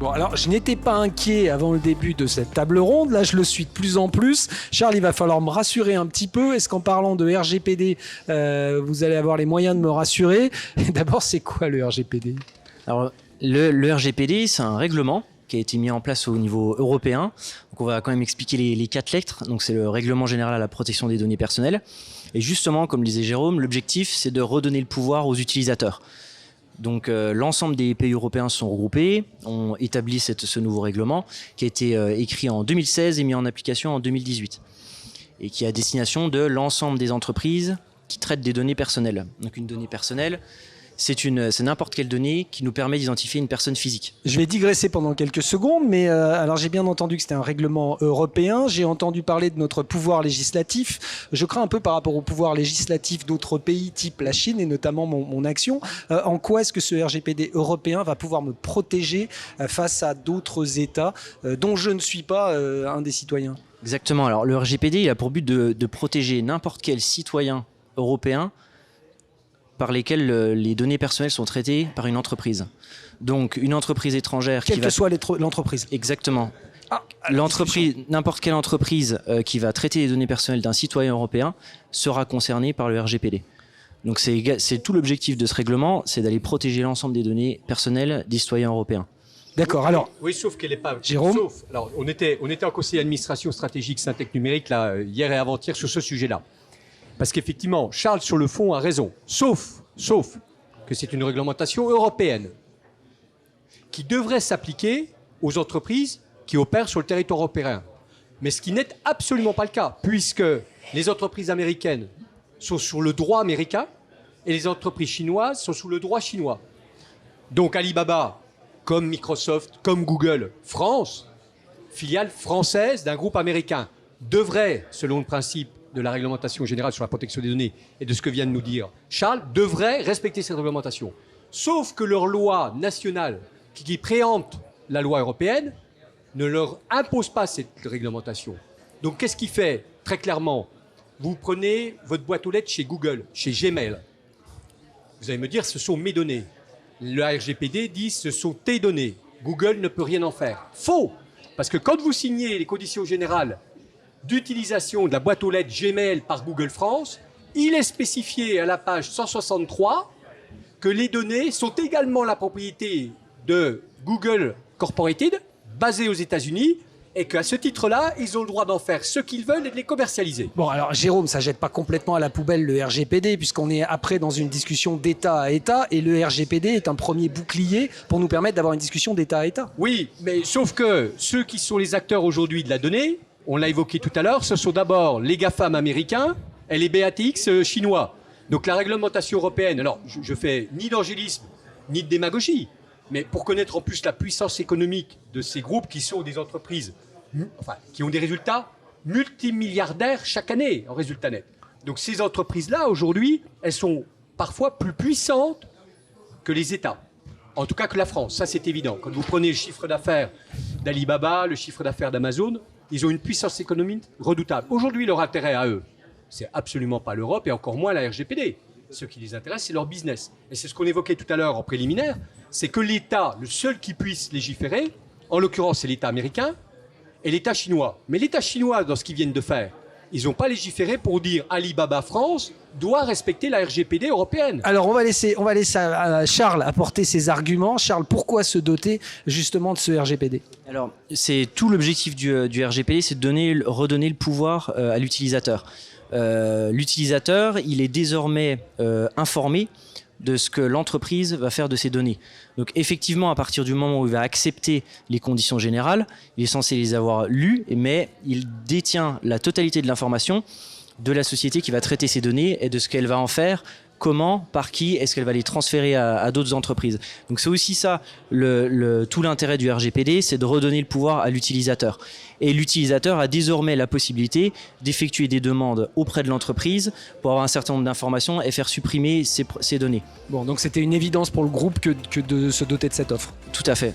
Bon, alors, je n'étais pas inquiet avant le début de cette table ronde. Là, je le suis de plus en plus. Charles, il va falloir me rassurer un petit peu. Est-ce qu'en parlant de RGPD, vous allez avoir les moyens de me rassurer? D'abord, c'est quoi le RGPD? Alors, le RGPD, c'est un règlement qui a été mis en place au niveau européen. Donc, on va quand même expliquer les 4 lettres. Donc, c'est le Règlement général à la protection des données personnelles. Et justement, comme le disait Jérôme, l'objectif, c'est de redonner le pouvoir aux utilisateurs. Donc l'ensemble des pays européens se sont regroupés, ont établi ce nouveau règlement qui a été écrit en 2016 et mis en application en 2018 et qui est à destination de l'ensemble des entreprises qui traitent des données personnelles. Donc une donnée personnelle, c'est n'importe quelle donnée qui nous permet d'identifier une personne physique. Je vais digresser pendant quelques secondes, mais alors j'ai bien entendu que c'était un règlement européen. J'ai entendu parler de notre pouvoir législatif. Je crains un peu par rapport au pouvoir législatif d'autres pays, type la Chine et notamment mon action. En quoi est-ce que ce RGPD européen va pouvoir me protéger face à d'autres États dont je ne suis pas un des citoyens? Exactement. Alors le RGPD, il a pour but de protéger n'importe quel citoyen européen par lesquels les données personnelles sont traitées par une entreprise. Donc une entreprise étrangère quelle que soit l'entreprise. Exactement. Ah, n'importe quelle entreprise qui va traiter les données personnelles d'un citoyen européen sera concernée par le RGPD. Donc c'est tout l'objectif de ce règlement, c'est d'aller protéger l'ensemble des données personnelles des citoyens européens. D'accord, alors... Oui, sauf qu'elle n'est pas... Jérôme alors, on était en conseil d'administration stratégique Syntec Numérique là, hier et avant-hier sur ce sujet-là. Parce qu'effectivement, Charles, sur le fond, a raison. Sauf que c'est une réglementation européenne qui devrait s'appliquer aux entreprises qui opèrent sur le territoire européen. Mais ce qui n'est absolument pas le cas, puisque les entreprises américaines sont sur le droit américain et les entreprises chinoises sont sous le droit chinois. Donc Alibaba, comme Microsoft, comme Google France, filiale française d'un groupe américain, devrait, selon le principe de la réglementation générale sur la protection des données et de ce que vient de nous dire Charles, devraient respecter cette réglementation. Sauf que leur loi nationale, qui préempte la loi européenne, ne leur impose pas cette réglementation. Donc qu'est-ce qui fait? Très clairement, vous prenez votre boîte aux lettres chez Google, chez Gmail. Vous allez me dire, ce sont mes données. Le RGPD dit, ce sont tes données. Google ne peut rien en faire. Faux! Parce que quand vous signez les conditions générales d'utilisation de la boîte aux lettres Gmail par Google France, il est spécifié à la page 163 que les données sont également la propriété de Google Corporated, basée aux États-Unis, et qu'à ce titre-là, ils ont le droit d'en faire ce qu'ils veulent et de les commercialiser. Bon, alors Jérôme, ça jette pas complètement à la poubelle le RGPD, puisqu'on est après dans une discussion d'État à État, et le RGPD est un premier bouclier pour nous permettre d'avoir une discussion d'État à État. Oui, mais sauf que ceux qui sont les acteurs aujourd'hui de la donnée, on l'a évoqué tout à l'heure, ce sont d'abord les GAFAM américains et les BATX chinois. Donc la réglementation européenne, alors je fais ni d'angélisme, ni de démagogie, mais pour connaître en plus la puissance économique de ces groupes qui sont des entreprises, qui ont des résultats multimilliardaires chaque année en résultat net. Donc ces entreprises-là, aujourd'hui, elles sont parfois plus puissantes que les États. En tout cas que la France, ça c'est évident. Quand vous prenez le chiffre d'affaires d'Alibaba, le chiffre d'affaires d'Amazon, ils ont une puissance économique redoutable. Aujourd'hui, leur intérêt à eux, c'est absolument pas l'Europe et encore moins la RGPD. Ce qui les intéresse, c'est leur business. Et c'est ce qu'on évoquait tout à l'heure en préliminaire, c'est que l'État, le seul qui puisse légiférer, en l'occurrence c'est l'État américain et l'État chinois. Mais l'État chinois, dans ce qu'ils viennent de faire, ils n'ont pas légiféré pour dire Alibaba France doit respecter la RGPD européenne. Alors on va laisser Charles apporter ses arguments. Charles, pourquoi se doter justement de ce RGPD? Alors c'est tout l'objectif du RGPD, c'est de redonner le pouvoir à l'utilisateur. L'utilisateur, il est désormais informé de ce que l'entreprise va faire de ses données. Donc effectivement, à partir du moment où il va accepter les conditions générales, il est censé les avoir lues, mais il détient la totalité de l'information de la société qui va traiter ces données et de ce qu'elle va en faire, comment, par qui, est-ce qu'elle va les transférer à d'autres entreprises. Donc c'est aussi ça, tout l'intérêt du RGPD, c'est de redonner le pouvoir à l'utilisateur. Et l'utilisateur a désormais la possibilité d'effectuer des demandes auprès de l'entreprise pour avoir un certain nombre d'informations et faire supprimer ces données. Bon, donc c'était une évidence pour le groupe que de se doter de cette offre. Tout à fait.